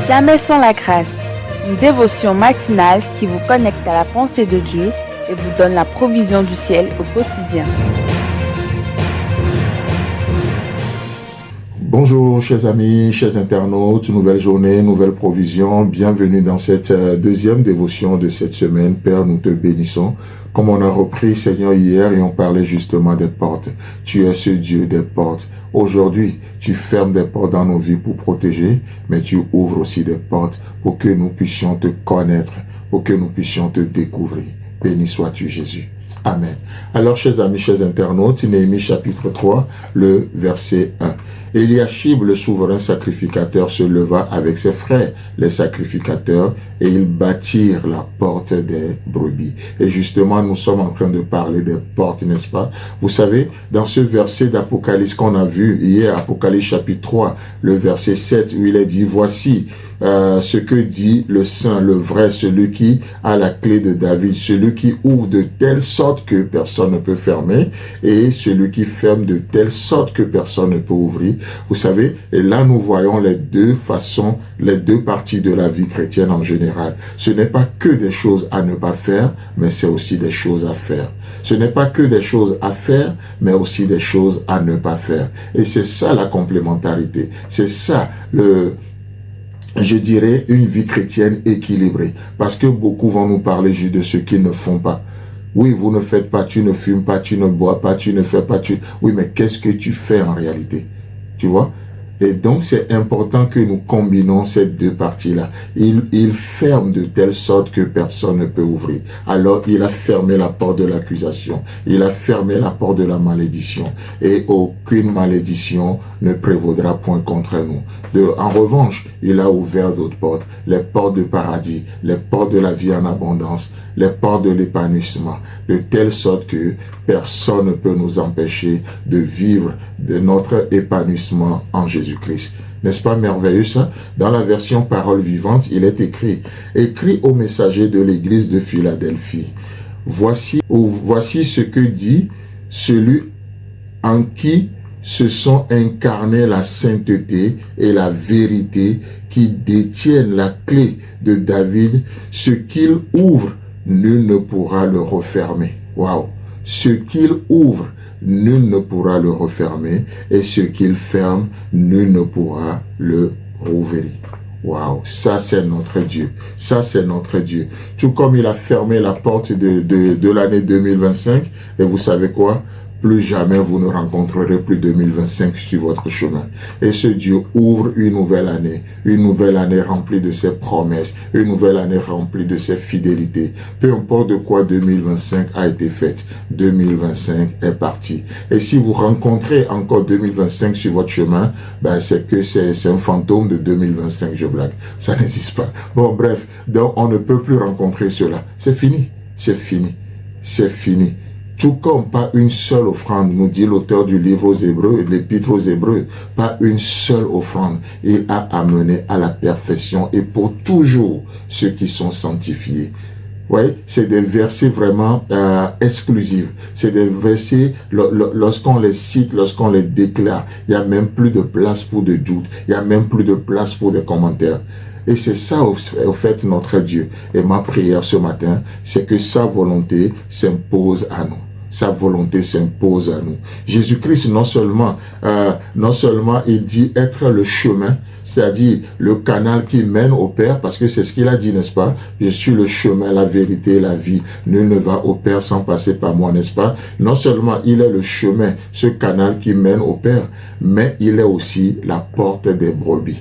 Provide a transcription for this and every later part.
Jamais sans la grâce, une dévotion matinale qui vous connecte à la pensée de Dieu et vous donne la provision du ciel au quotidien. Bonjour chers amis, chers internautes, nouvelle journée, nouvelle provision, bienvenue dans cette deuxième dévotion de cette semaine. Père, nous te bénissons. Comme on a repris Seigneur hier et on parlait justement des portes. Tu es ce Dieu des portes. Aujourd'hui, tu fermes des portes dans nos vies pour protéger, mais tu ouvres aussi des portes pour que nous puissions te connaître, pour que nous puissions te découvrir. Béni sois-tu Jésus. Amen. Alors, chers amis, chers internautes, Néhémie chapitre 3, le verset 1. Eliashib, le souverain sacrificateur, se leva avec ses frères, les sacrificateurs, et ils bâtirent la porte des brebis. Et justement, nous sommes en train de parler des portes, n'est-ce pas? Vous savez, dans ce verset d'Apocalypse qu'on a vu hier, Apocalypse chapitre 3, le verset 7, où il est dit, voici ce que dit le saint, le vrai, celui qui a la clé de David, celui qui ouvre de telle sorte que personne ne peut fermer, et celui qui ferme de telle sorte que personne ne peut ouvrir. Vous savez, et là nous voyons les deux façons, les deux parties de la vie chrétienne en général. Ce n'est pas que des choses à ne pas faire, mais c'est aussi des choses à faire. Ce n'est pas que des choses à faire, mais aussi des choses à ne pas faire. Et c'est ça la complémentarité. C'est ça je dirais, une vie chrétienne équilibrée. Parce que beaucoup vont nous parler juste de ce qu'ils ne font pas. Oui, vous ne faites pas, tu ne fumes pas, tu ne bois pas, tu ne fais pas, Oui, mais qu'est-ce que tu fais en réalité? Tu vois? Et donc, c'est important que nous combinons ces deux parties-là. Il ferme de telle sorte que personne ne peut ouvrir. Alors, il a fermé la porte de l'accusation. Il a fermé la porte de la malédiction. Et aucune malédiction ne prévaudra point contre nous. En revanche, il a ouvert d'autres portes. Les portes du paradis, les portes de la vie en abondance, les portes de l'épanouissement, de telle sorte que personne ne peut nous empêcher de vivre de notre épanouissement en Jésus-Christ. N'est-ce pas merveilleux ça? Dans la version parole vivante, il est écrit au messager de l'église de Philadelphie. Voici ce que dit celui en qui se sont incarnées la sainteté et la vérité, qui détiennent la clé de David. Ce qu'il ouvre, nul ne pourra le refermer. Waouh! Ce qu'il ouvre, nul ne pourra le refermer, et ce qu'il ferme, nul ne pourra le rouvrir. Waouh, ça c'est notre Dieu, ça c'est notre Dieu. Tout comme il a fermé la porte de l'année 2025, et vous savez quoi? Plus jamais vous ne rencontrerez plus 2025 sur votre chemin. Et ce Dieu ouvre une nouvelle année remplie de ses promesses, une nouvelle année remplie de ses fidélités. Peu importe de quoi 2025 a été faite, 2025 est parti. Et si vous rencontrez encore 2025 sur votre chemin, ben c'est que c'est un fantôme de 2025, je blague. Ça n'existe pas. Bon, bref, donc on ne peut plus rencontrer cela. C'est fini, c'est fini, c'est fini. Tout comme pas une seule offrande, nous dit l'auteur du livre aux Hébreux, l'épître aux Hébreux, pas une seule offrande, il a amené à la perfection et pour toujours ceux qui sont sanctifiés. Oui, c'est des versets vraiment exclusifs. C'est des versets, lorsqu'on les cite, lorsqu'on les déclare, il n'y a même plus de place pour des doutes, il n'y a même plus de place pour des commentaires. Et c'est ça, au fait, notre Dieu. Et ma prière ce matin, c'est que sa volonté s'impose à nous. Sa volonté s'impose à nous. Jésus-Christ, non seulement il dit être le chemin, c'est-à-dire le canal qui mène au Père, parce que c'est ce qu'il a dit, n'est-ce pas? Je suis le chemin, la vérité et la vie. Nul ne va au Père sans passer par moi, n'est-ce pas? Non seulement il est le chemin, ce canal qui mène au Père, mais il est aussi la porte des brebis.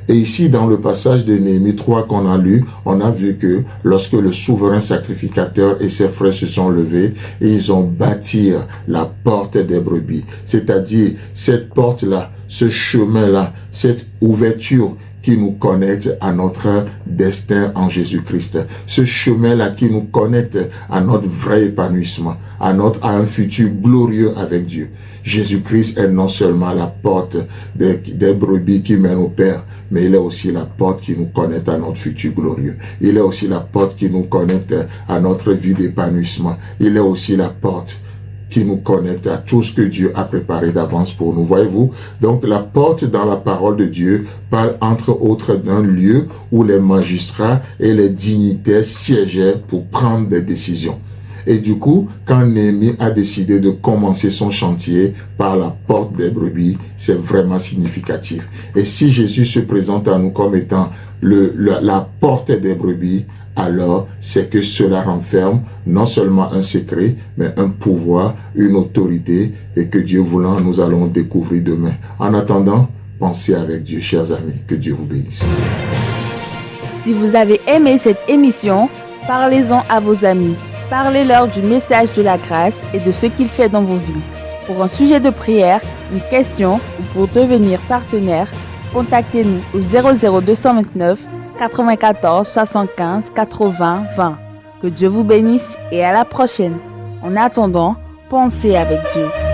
Et ici, dans le passage de Néhémie 3 qu'on a lu, on a vu que lorsque le souverain sacrificateur et ses frères se sont levés, et ils ont bâti la porte des brebis. C'est-à-dire, cette porte-là, ce chemin-là, cette ouverture qui nous connecte à notre destin en Jésus-Christ. Ce chemin-là qui nous connecte à notre vrai épanouissement, à un futur glorieux avec Dieu. Jésus-Christ est non seulement la porte des brebis qui mènent au Père, mais il est aussi la porte qui nous connecte à notre futur glorieux. Il est aussi la porte qui nous connecte à notre vie d'épanouissement. Il est aussi la porte qui nous connecte à tout ce que Dieu a préparé d'avance pour nous. Voyez-vous? Donc la porte dans la parole de Dieu parle entre autres d'un lieu où les magistrats et les dignitaires siégeaient pour prendre des décisions. Et du coup, quand Néhémie a décidé de commencer son chantier par la porte des brebis, c'est vraiment significatif. Et si Jésus se présente à nous comme étant la porte des brebis, alors c'est que cela renferme non seulement un secret, mais un pouvoir, une autorité, et que Dieu voulant, nous allons découvrir demain. En attendant, pensez avec Dieu, chers amis. Que Dieu vous bénisse. Si vous avez aimé cette émission, parlez-en à vos amis. Parlez-leur du message de la grâce et de ce qu'il fait dans vos vies. Pour un sujet de prière, une question ou pour devenir partenaire, contactez-nous au 00229 94 75 80 20. Que Dieu vous bénisse et à la prochaine. En attendant, pensez avec Dieu.